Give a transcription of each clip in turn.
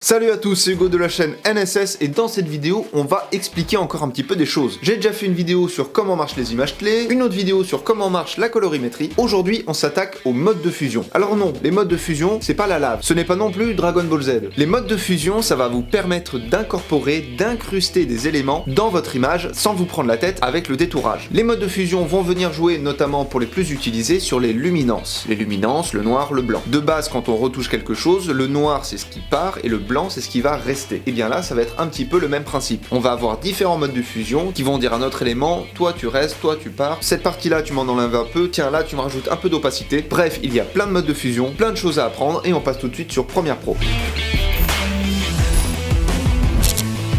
Salut à tous, c'est Hugo de la chaîne NSS et dans cette vidéo, on va expliquer encore un petit peu des choses. J'ai déjà fait une vidéo sur comment marchent les images clés, une autre vidéo sur comment marche la colorimétrie. Aujourd'hui, on s'attaque aux modes de fusion. Alors non, les modes de fusion, c'est pas la lave. Ce n'est pas non plus Dragon Ball Z. Les modes de fusion, ça va vous permettre d'incorporer, d'incruster des éléments dans votre image sans vous prendre la tête avec le détourage. Les modes de fusion vont venir jouer notamment pour les plus utilisés sur les luminances. Les luminances, le noir, le blanc. De base, quand on retouche quelque chose, le noir c'est ce qui part et le blanc c'est ce qui va rester. Et bien là ça va être un petit peu le même principe. On va avoir différents modes de fusion qui vont dire à notre élément, toi tu restes, toi tu pars, cette partie là tu m'en enlèves un peu, tiens là tu me rajoutes un peu d'opacité. Bref, il y a plein de modes de fusion, plein de choses à apprendre et on passe tout de suite sur Premiere Pro.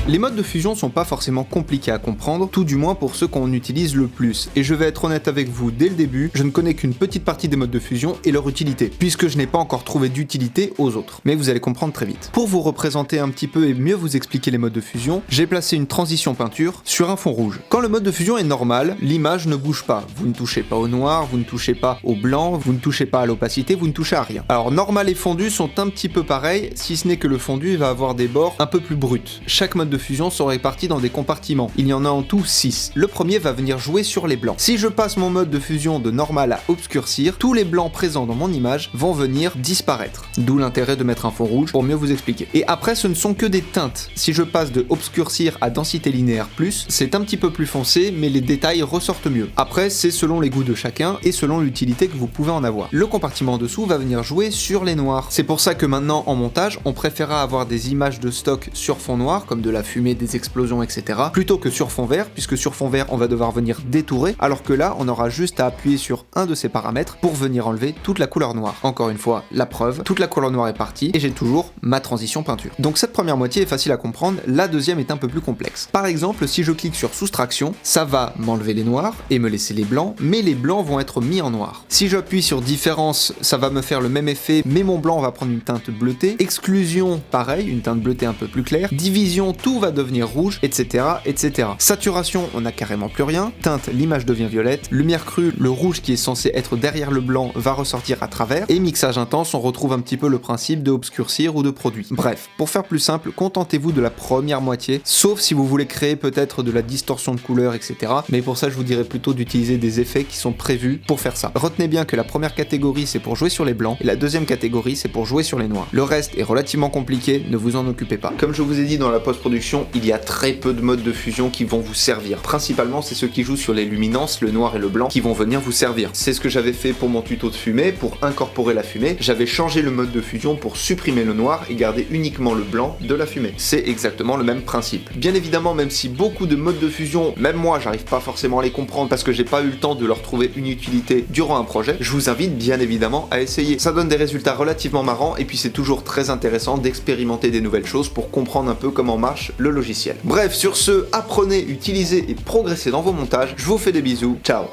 Les modes de fusion sont pas forcément compliqués à comprendre, tout du moins pour ceux qu'on utilise le plus. Et je vais être honnête avec vous dès le début, je ne connais qu'une petite partie des modes de fusion et leur utilité, puisque je n'ai pas encore trouvé d'utilité aux autres. Mais vous allez comprendre très vite. Pour vous représenter un petit peu et mieux vous expliquer les modes de fusion, j'ai placé une transition peinture sur un fond rouge. Quand le mode de fusion est normal, l'image ne bouge pas. Vous ne touchez pas au noir, vous ne touchez pas au blanc, vous ne touchez pas à l'opacité, vous ne touchez à rien. Alors normal et fondu sont un petit peu pareils, si ce n'est que le fondu va avoir des bords un peu plus bruts. Chaque mode de fusion sont répartis dans des compartiments. Il y en a en tout 6. Le premier va venir jouer sur les blancs. Si je passe mon mode de fusion de normal à obscurcir, tous les blancs présents dans mon image vont venir disparaître. D'où l'intérêt de mettre un fond rouge pour mieux vous expliquer. Et après, ce ne sont que des teintes. Si je passe de obscurcir à densité linéaire plus, c'est un petit peu plus foncé, mais les détails ressortent mieux. Après, c'est selon les goûts de chacun et selon l'utilité que vous pouvez en avoir. Le compartiment en dessous va venir jouer sur les noirs. C'est pour ça que maintenant, en montage, on préférera avoir des images de stock sur fond noir, comme de la fumée, des explosions, etc. plutôt que sur fond vert, puisque sur fond vert on va devoir venir détourer, alors que là on aura juste à appuyer sur un de ces paramètres pour venir enlever toute la couleur noire. Encore une fois, la preuve, toute la couleur noire est partie et j'ai toujours ma transition peinture. Donc cette première moitié est facile à comprendre, la deuxième est un peu plus complexe. Par exemple, si je clique sur soustraction, ça va m'enlever les noirs et me laisser les blancs, mais les blancs vont être mis en noir. Si j'appuie sur différence, ça va me faire le même effet, mais mon blanc va prendre une teinte bleutée. Exclusion, pareil, une teinte bleutée un peu plus claire. Division, tout va devenir rouge, etc., etc. Saturation, on n'a carrément plus rien. Teinte, l'image devient violette. Lumière crue, le rouge qui est censé être derrière le blanc va ressortir à travers. Et mixage intense, on retrouve un petit peu le principe de obscurcir ou de produit. Bref, pour faire plus simple, contentez-vous de la première moitié, sauf si vous voulez créer peut-être de la distorsion de couleurs, etc. Mais pour ça, je vous dirais plutôt d'utiliser des effets qui sont prévus pour faire ça. Retenez bien que la première catégorie, c'est pour jouer sur les blancs, et la deuxième catégorie, c'est pour jouer sur les noirs. Le reste est relativement compliqué, ne vous en occupez pas. Comme je vous ai dit dans la post-production, il y a très peu de modes de fusion qui vont vous servir. Principalement, c'est ceux qui jouent sur les luminances, le noir et le blanc, qui vont venir vous servir. C'est ce que j'avais fait pour mon tuto de fumée, pour incorporer la fumée. J'avais changé le mode de fusion pour supprimer le noir et garder uniquement le blanc de la fumée. C'est exactement le même principe. Bien évidemment, même si beaucoup de modes de fusion, même moi, j'arrive pas forcément à les comprendre parce que j'ai pas eu le temps de leur trouver une utilité durant un projet, je vous invite bien évidemment à essayer. Ça donne des résultats relativement marrants et puis c'est toujours très intéressant d'expérimenter des nouvelles choses pour comprendre un peu comment marche le logiciel. Bref, sur ce, apprenez, utilisez et progressez dans vos montages. Je vous fais des bisous. Ciao.